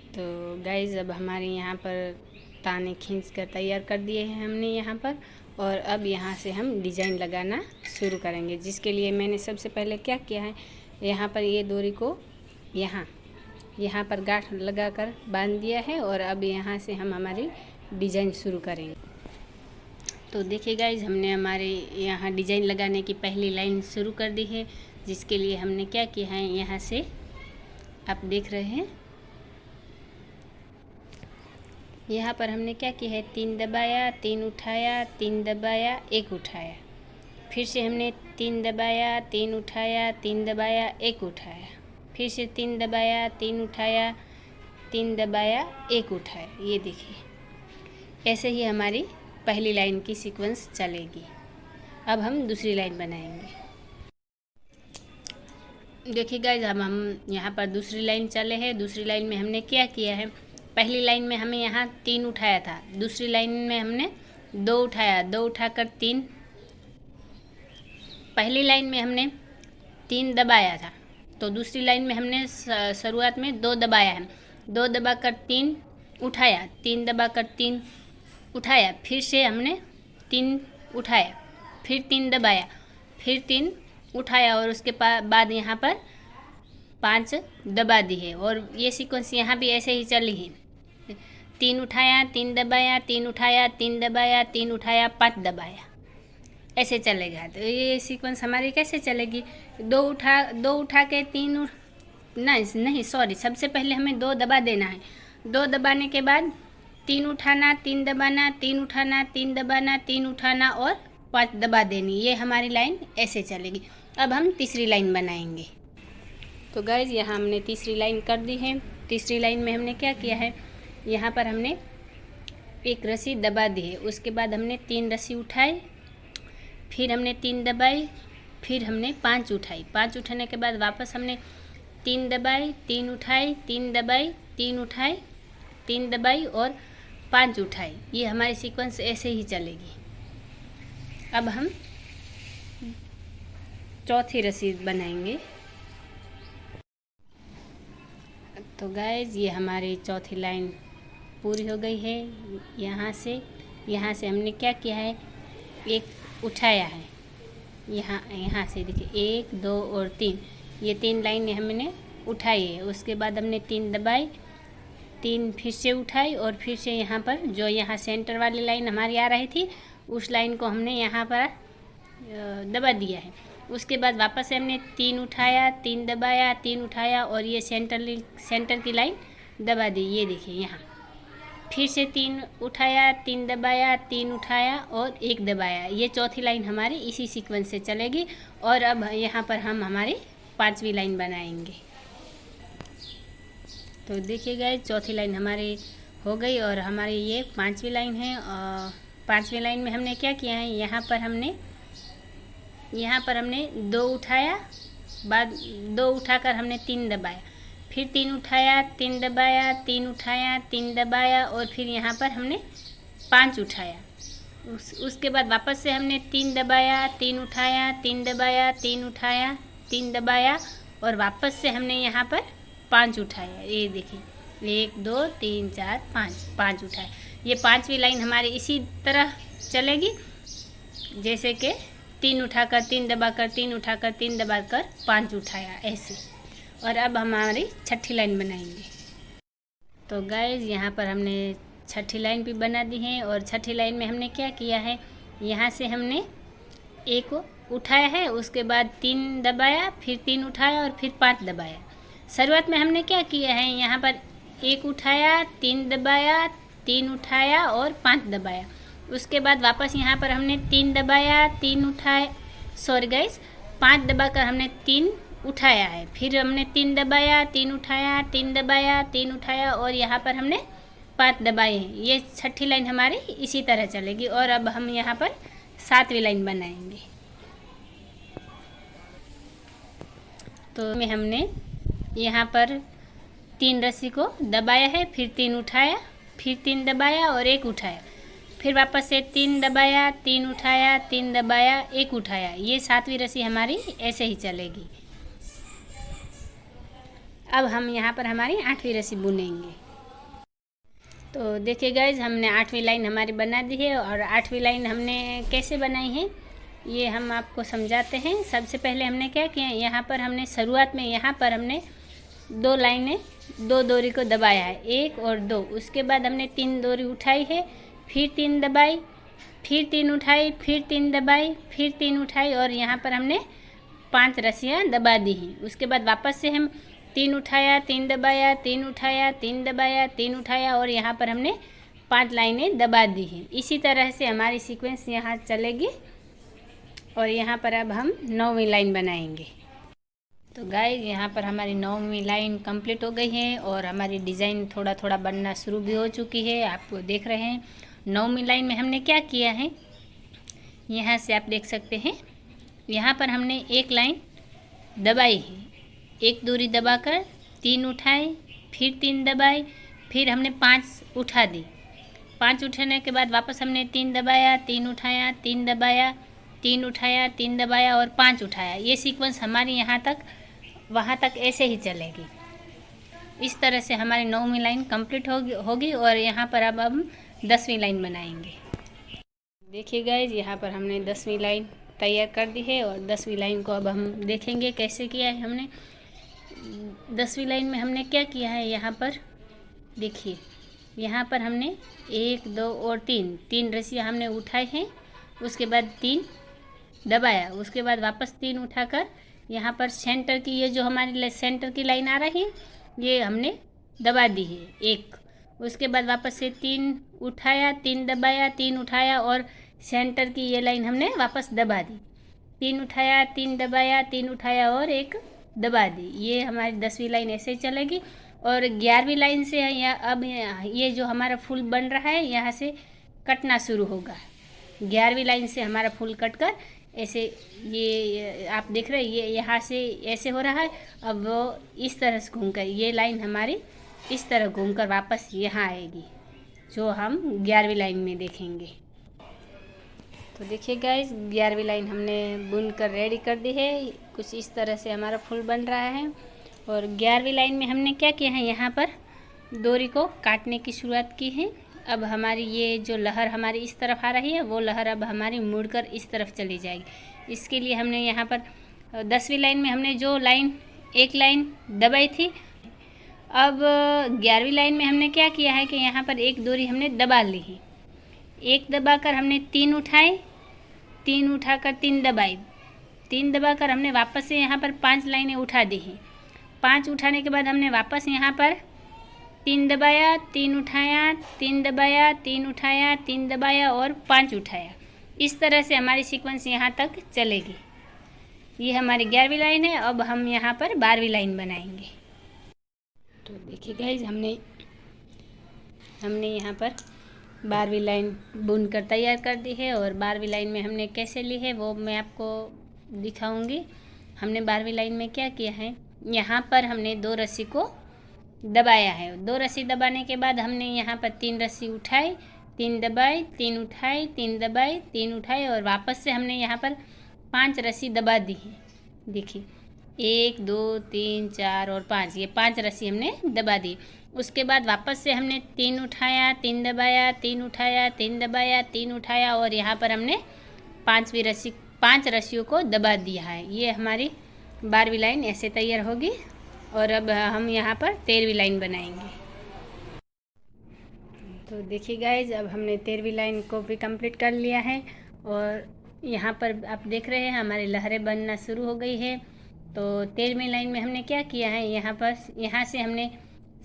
तो गाइज़ अब हमारे यहाँ पर ताने खींच कर तैयार कर दिए हैं हमने यहाँ पर, और अब यहाँ से हम डिज़ाइन लगाना शुरू करेंगे। जिसके लिए मैंने सबसे पहले क्या किया है, यहाँ पर ये डोरी को यहाँ पर गांठ लगाकर बांध दिया है, और अब यहाँ से हम हमारी डिज़ाइन शुरू करेंगे। तो देखिए गाइज, हमने हमारे यहाँ डिज़ाइन लगाने की पहली लाइन शुरू कर दी है। जिसके लिए हमने क्या किया है, यहाँ से आप देख रहे हैं, यहाँ पर हमने क्या किया है, 3 दबाया, 3 उठाया, 3 दबाया, 1 उठाया, फिर से हमने 3 दबाया, 3 उठाया, 3 दबाया, 1 उठाया, फिर से 3 दबाया, 3 उठाया, 3 दबाया, 1 उठाया। ये देखिए, ऐसे ही हमारी पहली लाइन की सीक्वेंस चलेगी। अब हम दूसरी लाइन बनाएंगे। देखिए गाइज, अब हम यहाँ पर दूसरी लाइन चले हैं। दूसरी लाइन में हमने क्या किया है, पहली लाइन में हमें यहाँ 3 उठाया था, दूसरी लाइन में हमने 2 उठाया, 2 उठाकर 3, पहली लाइन में हमने 3 दबाया था, तो दूसरी लाइन में हमने शुरुआत में 2 दबाया है, 2 दबाकर 3 उठाया, 3 दबाकर 3 उठाया, फिर से हमने 3 उठाया, फिर 3 दबाया, फिर 3 उठाया, और उसके बाद यहाँ पर 5 दबा दी है। और ये सीक्वेंस यहाँ भी ऐसे ही चली है, 3 उठाया, 3 दबाया, 3 उठाया, 3 दबाया, 3 उठाया, 5 दबाया, ऐसे चलेगा। तो ये सीक्वेंस हमारी कैसे चलेगी, 2 उठा के 3 नहीं सॉरी, सबसे पहले हमें 2 दबा देना है, 2 दबाने के बाद 3 उठाना, 3 दबाना, 3 उठाना, 3 दबाना, 3 उठाना और 5 दबा देनी। ये हमारी लाइन ऐसे चलेगी। अब हम तीसरी लाइन बनाएंगे। तो गाइज, यहाँ हमने तीसरी लाइन कर दी है। तीसरी लाइन में हमने क्या किया है, यहाँ पर हमने एक रस्सी दबा दी है, उसके बाद हमने 3 रस्सी उठाई, फिर हमने 3 दबाई, फिर हमने 5 उठाई, 5 उठाने के बाद वापस हमने 3 दबाई, 3 उठाई, 3 दबाई, 3 उठाई, 3 दबाई और 5 उठाई। ये हमारी सीक्वेंस ऐसे ही चलेगी। अब हम चौथी रस्सी बनाएंगे। तो गाइज, ये हमारी चौथी लाइन पूरी हो गई है। यहाँ से हमने क्या किया है, एक उठाया है, यहाँ से देखिए 1 2 और 3, ये 3 लाइनें हमने उठाई है। उसके बाद हमने 3 दबाई, 3 फिर से उठाई, और फिर से यहाँ पर जो यहाँ सेंटर वाली लाइन हमारी आ रही थी, उस लाइन को हमने यहाँ पर दबा दिया है। उसके बाद वापस से हमने 3 उठाया, 3 दबाया, 3 उठाया, और ये सेंटर की लाइन दबा दी। ये देखिए, यहाँ फिर से 3 उठाया, 3 दबाया, 3 उठाया और 1 दबाया। ये चौथी लाइन हमारी इसी सीक्वेंस से चलेगी। और अब यहाँ पर हम हमारी 5वीं लाइन बनाएंगे। तो देखिए गाइस, चौथी लाइन हमारी हो गई, और हमारी ये 5वीं लाइन है। और 5वीं लाइन में हमने क्या किया है, यहाँ पर हमने 2 उठाया, बाद 2 उठाकर हमने 3 दबाया, फिर 3 उठाया, 3 दबाया, 3 उठाया, 3 दबाया, और फिर यहाँ पर हमने 5 उठाया। उसके बाद वापस से हमने 3 दबाया, 3 उठाया, 3 दबाया, 3 उठाया, 3 दबाया, और वापस से हमने यहाँ पर 5 उठाया। ये देखिए, 1 2 3 4 5 उठाया। ये 5वीं लाइन हमारी इसी तरह चलेगी, जैसे कि 3 उठाकर 3 दबाकर, 3 उठाकर 3 दबाकर 5 उठाया, ऐसे। और अब हमारी छठी लाइन बनाएंगे। तो गाइज, यहाँ पर हमने छठी लाइन भी बना दी है। और छठी लाइन में हमने क्या किया है, यहाँ से हमने 1 उठाया है, उसके बाद 3 दबाया, फिर 3 उठाया और फिर 5 दबाया। शुरुआत में हमने क्या किया है, यहाँ पर 1 उठाया, 3 दबाया, 3 उठाया और 5 दबाया। उसके बाद वापस यहाँ पर हमने 3 दबाया, 3 उठाया, सॉरी गाइस, 5 दबाकर हमने 3 उठाया है, फिर हमने 3 दबाया, 3 उठाया, 3 दबाया, 3 उठाया, और यहाँ पर हमने 5 दबाए हैं। ये छठी लाइन हमारी इसी तरह चलेगी। और अब हम यहाँ पर 7वीं लाइन बनाएंगे। तो में हमने यहाँ पर 3 रस्सी को दबाया है, फिर 3 उठाया, फिर 3 दबाया और 1 उठाया, फिर वापस से 3 दबाया, 3 उठाया, 3 दबाया, 1 उठाया। ये 7वीं रस्सी हमारी ऐसे ही चलेगी। अब हम यहाँ पर हमारी 8वीं रस्सी बुनेंगे। तो देखिए गाइज, हमने 8वीं लाइन हमारी बना दी है। और 8वीं लाइन हमने कैसे बनाई है ये हम आपको समझाते हैं। सबसे पहले हमने क्या किया, यहाँ पर हमने शुरुआत में यहाँ पर हमने 2 लाइनें 2 डोरी को दबाया है, 1 और 2। उसके बाद हमने 3 डोरी उठाई है, फिर 3 दबाई, फिर 3 उठाई, फिर 3 दबाई, फिर 3 उठाई और यहाँ पर हमने 5 रस्सियाँ दबा दी हैं। उसके बाद वापस से हम 3 उठाया, 3 दबाया, 3 उठाया, 3 दबाया, 3 उठाया और यहाँ पर हमने 5 लाइनें दबा दी हैं। इसी तरह से हमारी सीक्वेंस यहाँ चलेगी। और यहाँ पर अब हम 9वीं लाइन बनाएंगे। तो गाइस, यहाँ पर हमारी 9वीं लाइन कंप्लीट हो गई है और हमारी डिज़ाइन थोड़ा थोड़ा बनना शुरू भी हो चुकी है। आपको देख रहे हैं 9वीं लाइन में हमने क्या किया है, यहाँ से आप देख सकते हैं। यहाँ पर हमने एक लाइन दबाई है, एक डोरी दबाकर 3 उठाए, फिर 3 दबाए, फिर हमने 5 उठा दी। 5 उठाने के बाद वापस हमने 3 दबाया, 3 उठाया, 3 दबाया, 3 उठाया, 3 दबाया और 5 उठाया। ये सीक्वेंस हमारी यहाँ तक वहाँ तक ऐसे ही चलेगी। इस तरह से हमारी 9वीं लाइन कंप्लीट होगी। और यहाँ पर अब हम 10वीं लाइन बनाएंगे। देखिए गाइज, यहाँ पर हमने 10वीं लाइन तैयार कर दी है और 10वीं लाइन को अब हम देखेंगे कैसे किया है हमने। 10वीं लाइन में हमने क्या किया है, यहाँ पर देखिए, यहाँ पर हमने 1, 2 और 3 रस्सियाँ हमने उठाई हैं। उसके बाद 3 दबाया, उसके बाद वापस 3 उठाकर यहाँ पर सेंटर की, ये जो हमारी सेंटर की लाइन आ रही है, ये हमने दबा दी है 1। उसके बाद वापस से 3 उठाया, 3 दबाया, 3 उठाया और सेंटर की ये लाइन हमने वापस दबा दी। 3 उठाया, 3 दबाया, 3 उठाया और 1 दबा दी। ये हमारी 10वीं लाइन ऐसे चलेगी। और 11वीं लाइन से अब ये जो हमारा फूल बन रहा है, यहाँ से कटना शुरू होगा। 11वीं लाइन से हमारा फूल कटकर ऐसे, ये आप देख रहे हैं, ये यहाँ से ऐसे हो रहा है। अब वो इस तरह से घूमकर, ये लाइन हमारी इस तरह घूमकर वापस यहाँ आएगी, जो हम 11वीं लाइन में देखेंगे। तो देखिए गाइस, 11वीं लाइन हमने बुनकर रेडी कर दी है। कुछ इस तरह से हमारा फूल बन रहा है। और 11वीं लाइन में हमने क्या किया है, यहाँ पर डोरी को काटने की शुरुआत की है। अब हमारी ये जो लहर हमारी इस तरफ आ रही है, वो लहर अब हमारी मुड़कर इस तरफ चली जाएगी। इसके लिए हमने यहाँ पर 10वीं लाइन में हमने जो एक लाइन दबाई थी, अब 11वीं लाइन में हमने क्या किया है कि यहाँ पर एक डोरी हमने दबा ली है। 1 दबाकर हमने 3 उठाए, 3 उठाकर 3 दबाई, 3 दबाकर हमने वापस से यहाँ पर 5 लाइनें उठा दी हैं। 5 उठाने के बाद हमने वापस यहाँ पर 3 दबाया, 3 उठाया, 3 दबाया, 3 उठाया, 3 दबाया और 5 उठाया। इस तरह से हमारी सीक्वेंस यहाँ तक चलेगी। ये हमारी 11वीं लाइन है। अब हम यहाँ पर 12वीं लाइन बनाएंगे। तो देखिए गाइज, हमने यहाँ पर 12वीं लाइन बुनकर तैयार कर दी है। और 12वीं लाइन में हमने कैसे ली है वो मैं आपको दिखाऊंगी। हमने 12वीं लाइन में क्या किया है, यहाँ पर हमने 2 रस्सी को दबाया है। 2 रस्सी दबाने के बाद हमने यहाँ पर 3 रस्सी उठाई, 3 दबाई, 3 उठाई, 3 दबाई, 3 उठाई और वापस से हमने यहाँ पर 5 रस्सी दबा दी है। देखिए 1, 2, 3, 4 और 5, ये 5 रस्सी हमने दबा दी। उसके बाद वापस से हमने 3 उठाया, 3 दबाया, 3 उठाया, 3 दबाया, 3 उठाया और यहाँ पर हमने 5 रस्सियों को दबा दिया है। ये हमारी 12वीं लाइन ऐसे तैयार होगी। और अब हम यहाँ पर 13वीं लाइन बनाएंगे। तो देखिए गाइज, अब हमने 13वीं लाइन को भी कंप्लीट कर लिया है। और यहाँ पर आप देख रहे हैं हमारी लहरें बनना शुरू हो गई है। तो 13वीं लाइन में हमने क्या किया है, यहाँ से हमने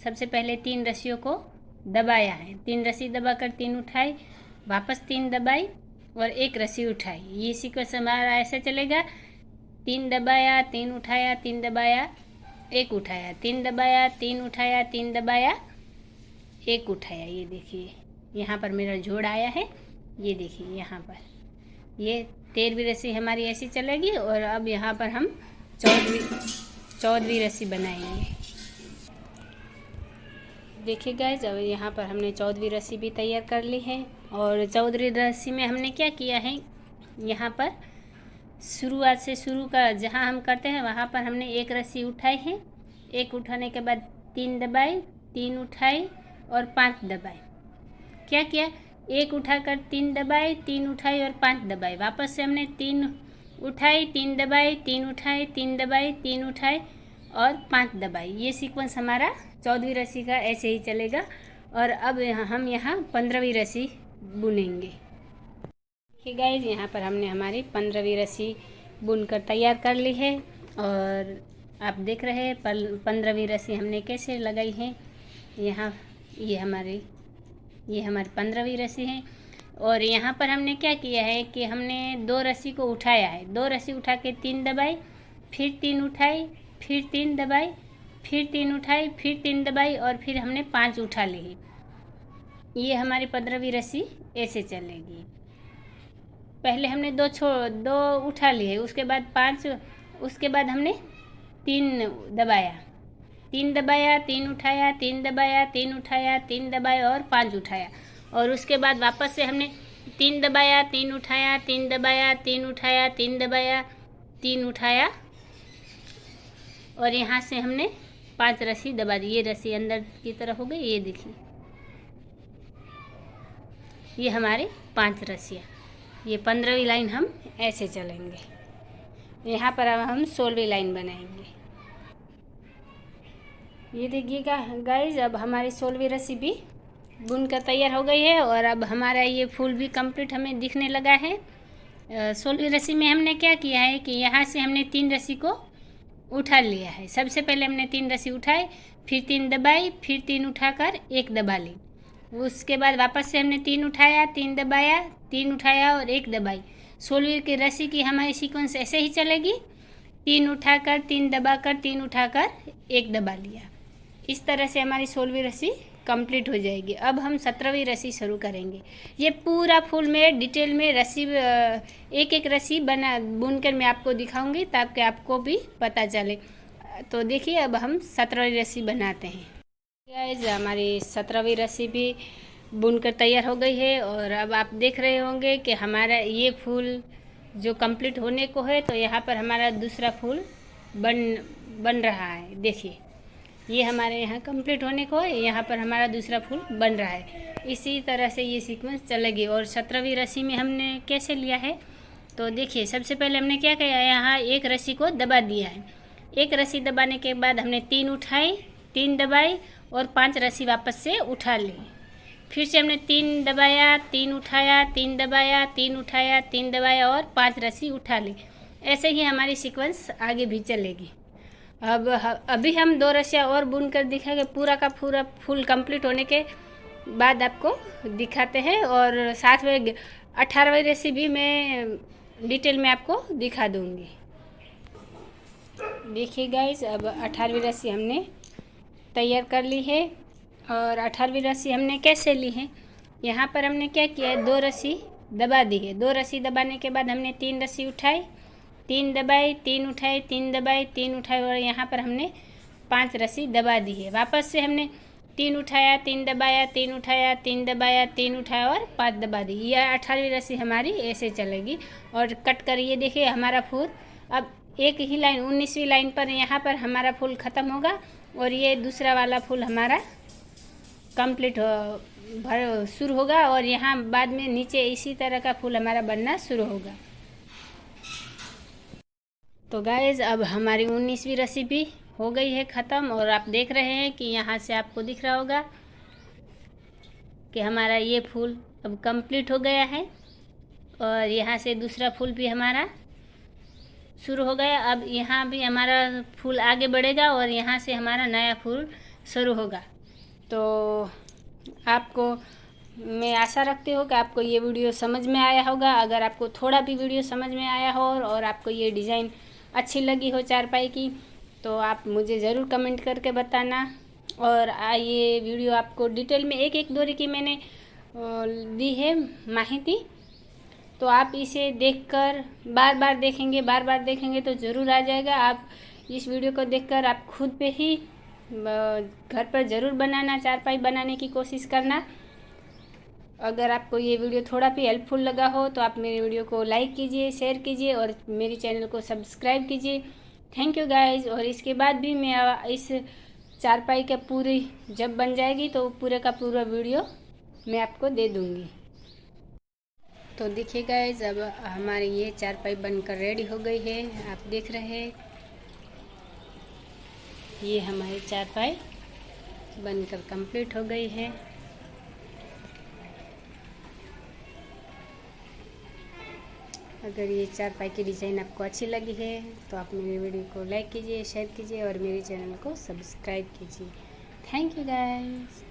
सबसे पहले 3 रस्सियों को दबाया है। 3 रस्सी दबाकर 3 उठाई, वापस 3 दबाई और 1 रस्सी उठाई। ये सीक्वेंस हमारा ऐसे चलेगा। 3 दबाया, 3 उठाया, 3 दबाया, 1 उठाया, 3 दबाया, 3 उठाया, 3 दबाया, 1 उठाया। ये देखिए यहाँ पर मेरा जोड़ आया है। ये देखिए यहाँ पर ये 13वीं रस्सी हमारी ऐसी चलेगी। और अब यहाँ पर हम 14वीं रस्सी बनाएंगे। देखिए गाइज, अब यहाँ पर हमने 14वीं रस्सी भी तैयार कर ली है। और 14वीं रस्सी में हमने क्या किया है, यहाँ पर शुरुआत से शुरू का जहाँ हम करते हैं वहाँ पर हमने 1 रस्सी उठाई है। 1 उठाने के बाद 3 दबाई, 3 उठाई और 5 दबाई। क्या किया, 1 उठाकर 3 दबाए, 3 उठाई और 5 दबाए। वापस से हमने 3 उठाई, 3 दबाए, 3 उठाए, 3 दबाए, 3 उठाए और 5 दबाई। ये सीक्वेंस हमारा 14वीं रस्सी का ऐसे ही चलेगा। और अब हम यहाँ 15वीं रस्सी बुनेंगे। ठीक गाइस, यहाँ पर हमने हमारी 15वीं रस्सी बुनकर तैयार कर ली है और आप देख रहे हैं 15वीं रस्सी हमने कैसे लगाई है। यहाँ ये हमारी 15वीं रस्सी है। और यहाँ पर हमने क्या किया है कि हमने 2 रस्सी को उठाया है, 2 रस्सी उठा के 3 दबाई, फिर 3 उठाई, फिर 3 दबाई, फिर 3 उठाई, फिर 3 दबाई और फिर हमने 5 उठा ली है। ये हमारी 15वीं रस्सी ऐसे चलेगी। पहले हमने 2 उठा ली है, उसके बाद 5, उसके बाद हमने 3 दबाया, 3 दबाया, 3 उठाया, 3 दबाया, 3 उठाया, 3 दबाया और 5 उठाया। और उसके बाद वापस से हमने 3 दबाया, 3 उठाया, 3 दबाया, 3 उठाया, 3 दबाया, 3 उठाया और यहाँ से हमने 5 रस्सी दबा दी। ये रस्सी अंदर की तरफ हो गई, ये देखिए, ये हमारी 5 रस्सियाँ। ये 15वीं लाइन हम ऐसे चलेंगे। यहाँ पर अब हम 16वीं लाइन बनाएंगे। ये देखिएगा गाइज, अब हमारी 16वीं रस्सी भी बुनकर तैयार हो गई है और अब हमारा ये फूल भी कंप्लीट हमें दिखने लगा है। 16वीं रस्सी में हमने क्या किया है कि यहाँ से हमने 3 रस्सी को उठा लिया है। सबसे पहले हमने 3 रस्सी उठाई, फिर 3 दबाई, फिर 3 उठाकर 1 दबा ली। उसके बाद वापस से हमने 3 उठाया, 3 दबाया, 3 उठाया और 1 दबाई। 16वीं की रस्सी की हमारी सीक्वेंस ऐसे ही चलेगी, 3 उठाकर, 3 दबाकर, 3 उठाकर 1 दबा लिया। इस तरह से हमारी 16वीं रस्सी कंप्लीट हो जाएगी। अब हम 17वीं रस्सी शुरू करेंगे। ये पूरा फूल में डिटेल में रस्सी एक एक रस्सी बुनकर मैं आपको दिखाऊंगी ताकि आपको भी पता चले। तो देखिए, अब हम 17वीं रस्सी बनाते हैं। गाइस, हमारी 17वीं रस्सी भी बुनकर तैयार हो गई है और अब आप देख रहे होंगे कि हमारा ये फूल जो कंप्लीट होने को है, तो यहाँ पर हमारा दूसरा फूल बन रहा है। देखिए, ये हमारे यहाँ कंप्लीट होने को है, यहाँ पर हमारा दूसरा फूल बन रहा है। इसी तरह से ये सीक्वेंस चलेगी। और 17वीं रस्सी में हमने कैसे लिया है, तो देखिए, सबसे पहले हमने क्या किया, यहाँ 1 रस्सी को दबा दिया है। 1 रस्सी दबाने के बाद हमने 3 उठाई, 3 दबाई और 5 रस्सी वापस से उठा ली। फिर से हमने 3 दबाया, 3 उठाया, 3 दबाया, 3 उठाया, 3 दबाया और 5 रस्सी उठा ली। ऐसे ही हमारी सीक्वेंस आगे भी चलेगी। अब अभी हम 2 रस्सियाँ और बुन कर दिखाएंगे। पूरा का पूरा फूल कंप्लीट होने के बाद आपको दिखाते हैं और साथ में 18वीं रस्सी भी मैं डिटेल में आपको दिखा दूंगी। देखिए गाइस, अब 18वीं रस्सी हमने तैयार कर ली है। और 18वीं रस्सी हमने कैसे ली है, यहाँ पर हमने क्या किया है, 2 रस्सी दबा दी है। 2 रस्सी दबाने के बाद हमने 3 रस्सी उठाई, 3 दबाई, 3 उठाई, 3 दबाई, 3 उठाई और यहाँ पर हमने 5 रस्सी दबा दी है। वापस से हमने 3 उठाया, 3 दबाया, 3 उठाया, 3 दबाया, 3 उठाया और 5 दबा दी। यह 18वीं रस्सी हमारी ऐसे चलेगी। और कट कर ये देखिए, हमारा फूल अब एक ही लाइन 19वीं लाइन पर यहाँ पर हमारा फूल ख़त्म होगा और ये दूसरा वाला फूल हमारा कंप्लीट शुरू होगा और यहाँ बाद में नीचे इसी तरह का फूल हमारा बनना शुरू होगा। तो गाइज, अब हमारी 19वीं रस्सी भी हो गई है ख़त्म और आप देख रहे हैं कि यहाँ से आपको दिख रहा होगा कि हमारा ये फूल अब कंप्लीट हो गया है और यहाँ से दूसरा फूल भी हमारा शुरू हो गया। अब यहाँ भी हमारा फूल आगे बढ़ेगा और यहाँ से हमारा नया फूल शुरू होगा। तो आपको मैं आशा रखती हूँ कि आपको ये वीडियो समझ में आया होगा। अगर आपको थोड़ा भी वीडियो समझ में आया हो और आपको ये डिज़ाइन अच्छी लगी हो चारपाई की, तो आप मुझे ज़रूर कमेंट करके बताना। और ये वीडियो आपको डिटेल में एक एक डोरी की मैंने दी है माहिती, तो आप इसे देखकर बार बार देखेंगे तो ज़रूर आ जाएगा। आप इस वीडियो को देखकर आप खुद पे ही घर पर ज़रूर बनाना, चारपाई बनाने की कोशिश करना। अगर आपको ये वीडियो थोड़ा भी हेल्पफुल लगा हो तो आप मेरे वीडियो को लाइक कीजिए, शेयर कीजिए और मेरे चैनल को सब्सक्राइब कीजिए। Thank you guys. और इसके बाद भी मैं इस चारपाई का पूरी जब बन जाएगी तो पूरे का पूरा वीडियो मैं आपको दे दूँगी। तो देखिए गाइस, अब हमारी ये चारपाई बनकर रेडी हो गई है। आप देख रहे हैं, ये हमारी चारपाई बनकर कंप्लीट हो गई है। अगर ये चारपाई की डिज़ाइन आपको अच्छी लगी है तो आप मेरी वीडियो को लाइक कीजिए, शेयर कीजिए और मेरे चैनल को सब्सक्राइब कीजिए। Thank you guys.